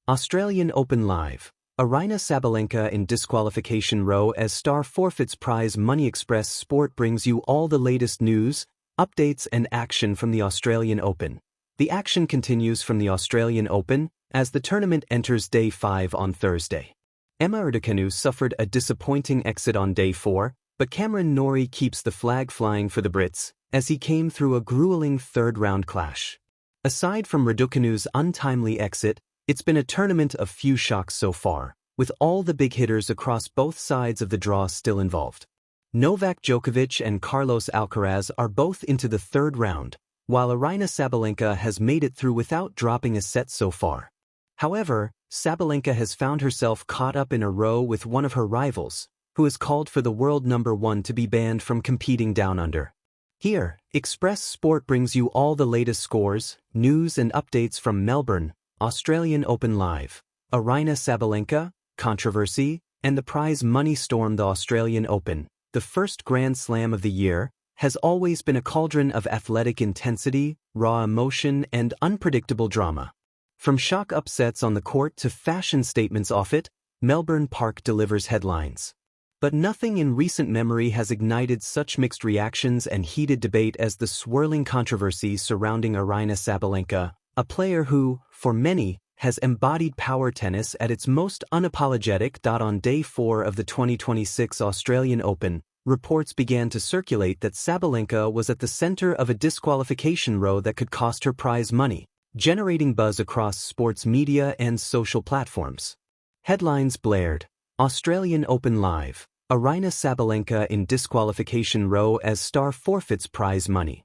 Australian Open Live. Aryna Sabalenka in disqualification row as star forfeits prize money. Express Sport brings you all the latest news, updates and action from the Australian Open. The action continues from the Australian Open as the tournament enters Day 5 on Thursday. Emma Raducanu suffered a disappointing exit on Day 4, but Cameron Norrie keeps the flag flying for the Brits as he came through a grueling third-round clash. Aside from Raducanu's untimely exit, it's been a tournament of few shocks so far, with all the big hitters across both sides of the draw still involved. Novak Djokovic and Carlos Alcaraz are both into the third round, while Aryna Sabalenka has made it through without dropping a set so far. However, Sabalenka has found herself caught up in a row with one of her rivals, who has called for the world number one to be banned from competing down under. Here, Express Sport brings you all the latest scores, news and updates from Melbourne, Australian Open Live. Aryna Sabalenka, controversy, and the prize money storm. The Australian Open, the first Grand Slam of the year, has always been a cauldron of athletic intensity, raw emotion, and unpredictable drama. From shock upsets on the court to fashion statements off it, Melbourne Park delivers headlines. But nothing in recent memory has ignited such mixed reactions and heated debate as the swirling controversy surrounding Aryna Sabalenka, a player who, for many, has embodied power tennis at its most unapologetic. On Day 4 of the 2026 Australian Open, reports began to circulate that Sabalenka was at the center of a disqualification row that could cost her prize money, generating buzz across sports media and social platforms. Headlines blared: Australian Open Live. Aryna Sabalenka in disqualification row as star forfeits prize money.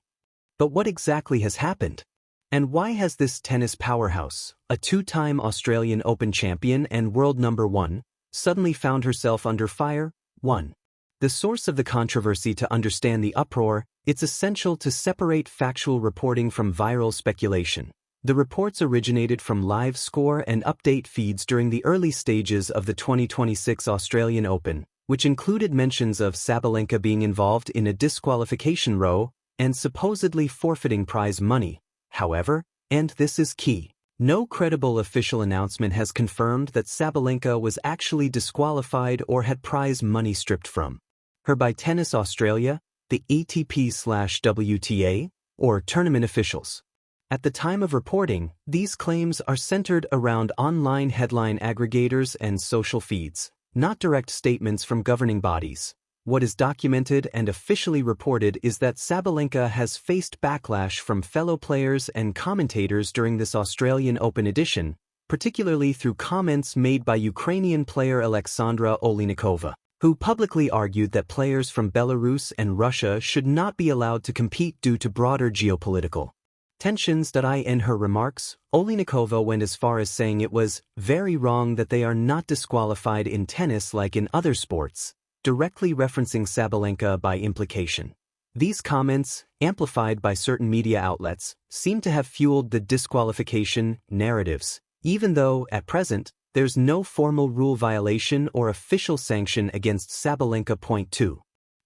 But what exactly has happened? And why has this tennis powerhouse, a two-time Australian Open champion and world number one, suddenly found herself under fire? 1. The source of the controversy. To understand the uproar, it's essential to separate factual reporting from viral speculation. The reports originated from live score and update feeds during the early stages of the 2026 Australian Open, which included mentions of Sabalenka being involved in a disqualification row and supposedly forfeiting prize money. However, and this is key, no credible official announcement has confirmed that Sabalenka was actually disqualified or had prize money stripped from her by Tennis Australia, the ATP/WTA, or tournament officials. At the time of reporting, these claims are centered around online headline aggregators and social feeds, not direct statements from governing bodies. What is documented and officially reported is that Sabalenka has faced backlash from fellow players and commentators during this Australian Open edition, particularly through comments made by Ukrainian player Alexandra Oleynikova, who publicly argued that players from Belarus and Russia should not be allowed to compete due to broader geopolitical tensions. In her remarks, Oleynikova went as far as saying it was very wrong that they are not disqualified in tennis like in other sports, directly referencing Sabalenka by implication. These comments, amplified by certain media outlets, seem to have fueled the disqualification narratives, even though, at present, there's no formal rule violation or official sanction against Sabalenka. Point 2.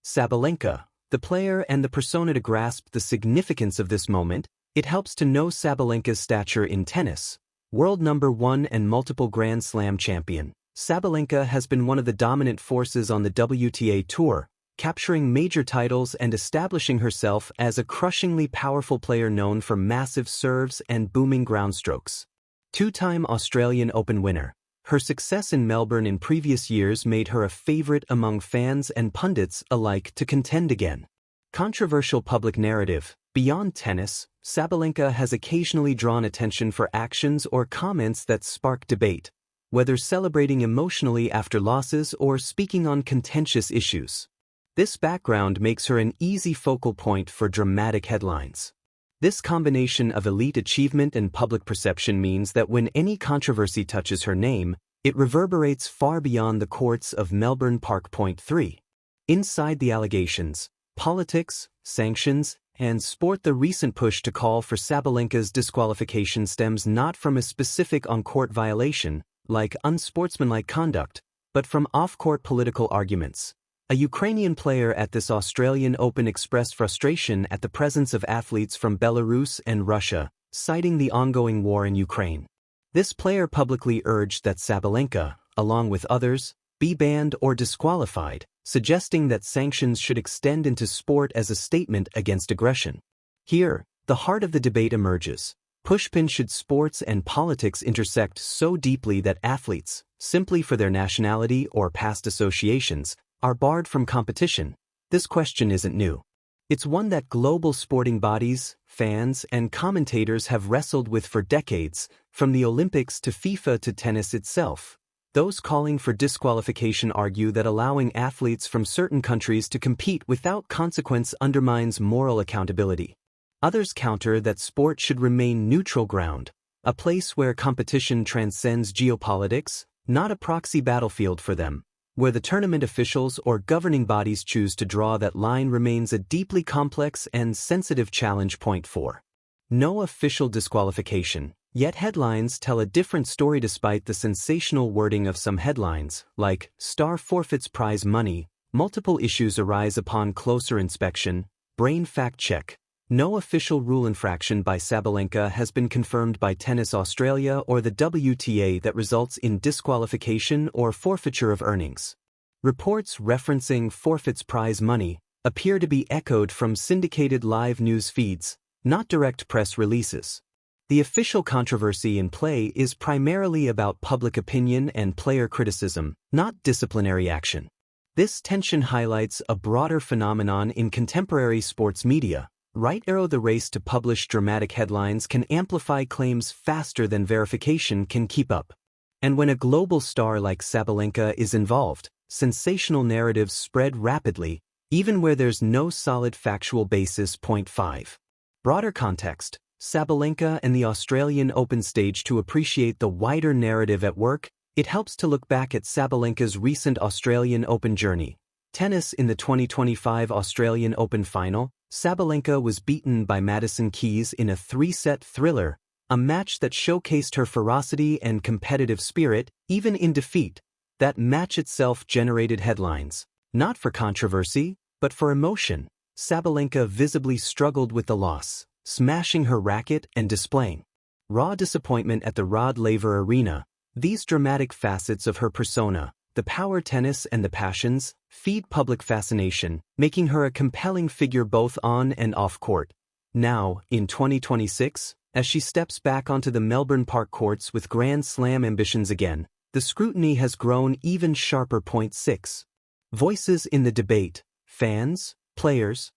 Sabalenka, the player and the persona. To grasp the significance of this moment, it helps to know Sabalenka's stature in tennis. World number one and multiple Grand Slam champion, Sabalenka has been one of the dominant forces on the WTA Tour, capturing major titles and establishing herself as a crushingly powerful player known for massive serves and booming ground strokes. Two-time Australian Open winner, her success in Melbourne in previous years made her a favorite among fans and pundits alike to contend again. Controversial public narrative. Beyond tennis, Sabalenka has occasionally drawn attention for actions or comments that spark debate, whether celebrating emotionally after losses or speaking on contentious issues. This background makes her an easy focal point for dramatic headlines. This combination of elite achievement and public perception means that when any controversy touches her name, it reverberates far beyond the courts of Melbourne Park. Point 3. Inside the allegations, politics, sanctions, and sport. The recent push to call for Sabalenka's disqualification stems not from a specific on-court violation, like unsportsmanlike conduct, but from off-court political arguments. A Ukrainian player at this Australian Open expressed frustration at the presence of athletes from Belarus and Russia, citing the ongoing war in Ukraine. This player publicly urged that Sabalenka, along with others, be banned or disqualified, suggesting that sanctions should extend into sport as a statement against aggression. Here, the heart of the debate emerges. Pushpin: should sports and politics intersect so deeply that athletes, simply for their nationality or past associations, are barred from competition? This question isn't new. It's one that global sporting bodies, fans, and commentators have wrestled with for decades, from the Olympics to FIFA to tennis itself. Those calling for disqualification argue that allowing athletes from certain countries to compete without consequence undermines moral accountability. Others counter that sport should remain neutral ground, a place where competition transcends geopolitics, not a proxy battlefield for them. Where the tournament officials or governing bodies choose to draw that line remains a deeply complex and sensitive challenge. Point 4. No official disqualification, yet headlines tell a different story despite the sensational wording of some headlines, like, "Star forfeits prize money, multiple issues arise upon closer inspection." Brain fact check. No official rule infraction by Sabalenka has been confirmed by Tennis Australia or the WTA that results in disqualification or forfeiture of earnings. Reports referencing forfeits prize money appear to be echoed from syndicated live news feeds, not direct press releases. The official controversy in play is primarily about public opinion and player criticism, not disciplinary action. This tension highlights a broader phenomenon in contemporary sports media. The race to publish dramatic headlines can amplify claims faster than verification can keep up. And when a global star like Sabalenka is involved, sensational narratives spread rapidly, even where there's no solid factual basis. Point 5. Broader context. Sabalenka and the Australian Open stage. To appreciate the wider narrative at work, it helps to look back at Sabalenka's recent Australian Open journey. Tennis. In the 2025 Australian Open final, Sabalenka was beaten by Madison Keys in a 3-set thriller, a match that showcased her ferocity and competitive spirit, even in defeat. That match itself generated headlines, not for controversy, but for emotion. Sabalenka visibly struggled with the loss, smashing her racket and displaying raw disappointment at the Rod Laver Arena. These dramatic facets of her persona, the power tennis and the passions, feed public fascination, making her a compelling figure both on and off court. Now, in 2026, as she steps back onto the Melbourne Park courts with Grand Slam ambitions again, the scrutiny has grown even sharper. Point 6. Voices in the debate. Fans, players,